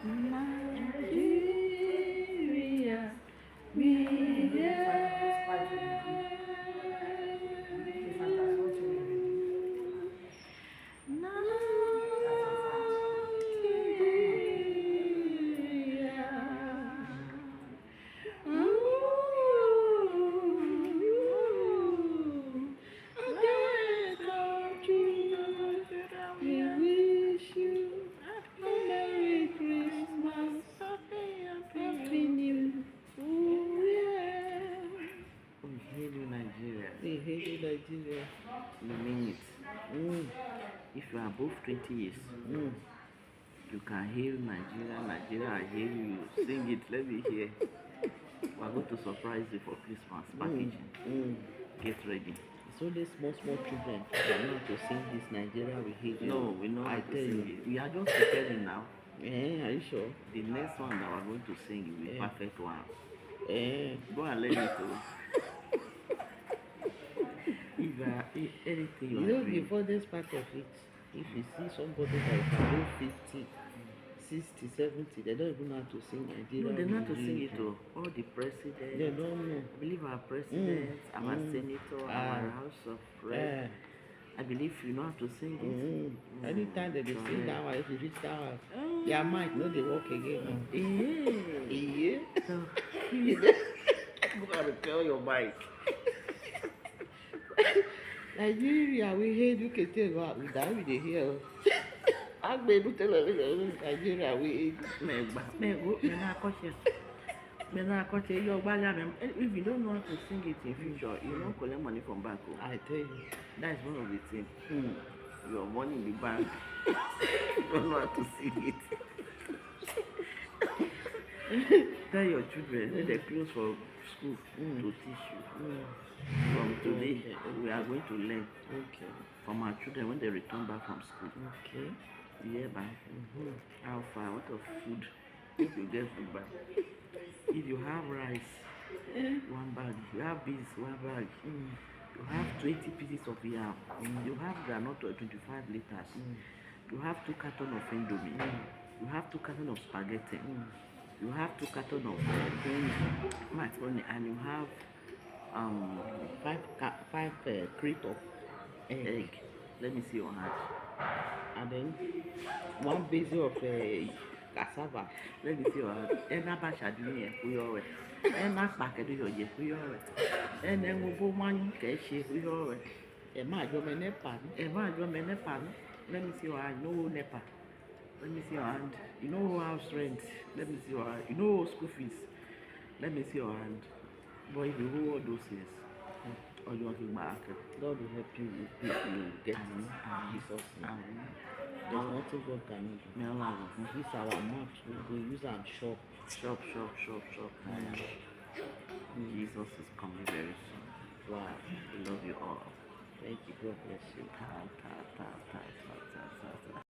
Nigeria, we we wish you a Merry Christmas, Happy New Year. We hate you, Nigeria. We hate you, Nigeria. We mean it. If you are above 20 years, you can hail Nigeria. Nigeria, I hail you. Sing it. Let me hear. We are going to surprise you for Christmas packaging. Get ready. It's only small children that know how to sing this Nigeria we hate you. No, we know how I to tell sing you. it. We are just preparing now. Are you sure? The next one that we are going to sing will be perfect one. Go and learn it too. If anything you are doing. The furthest part of it, if you see somebody that is above 50, 60, 70, they don't even know how to sing Nigeria. No, they know how to sing it too. All the presidents. They don't know. I believe our presidents, our senator, our House of Reps. I believe you know how to sing it. Anytime they sing that one, if you reach that one, their mic, no, they walk again. Yeah. So, go and repair your mic. Nigeria, we hate you can tell what we die with the here. I'm able to tell Nigeria, we hate if you don't know how to sing it in future, you don't collect money from bank. I tell you. That is one of the things. Your money in the bank. You don't know how to sing it. Tell your children when they close for school to teach you. From today, we are going to learn from our children when they return back from school. Yeah, back. How far? What of food? If you get food back. If you have rice, one bag. You have beans, one bag. You have 20 pieces of yam. You have granite or 25 liters. You have 2 cartons of indomie. You have 2 cartons of spaghetti. You have 2 cartons of macaroni, and you have 5 crate of egg. Let me see your hand. And then 1 basin of cassava. Let me see your hand. And a batch of dinner for your and a packet of your for your and then we'll go one cash for your and my woman nepa. Let me see your hand. No nepa. Let me see your hand. You know house rent. Let me see your hand. You know school fees. Let me see your hand. Boy, if you hold all those things, or you want to back, God will help you with it. You get Jesus. There's nothing God can do. Use our mouth. We will use our shop. Jesus is coming very soon. Wow. We love you all. Thank you. God bless you.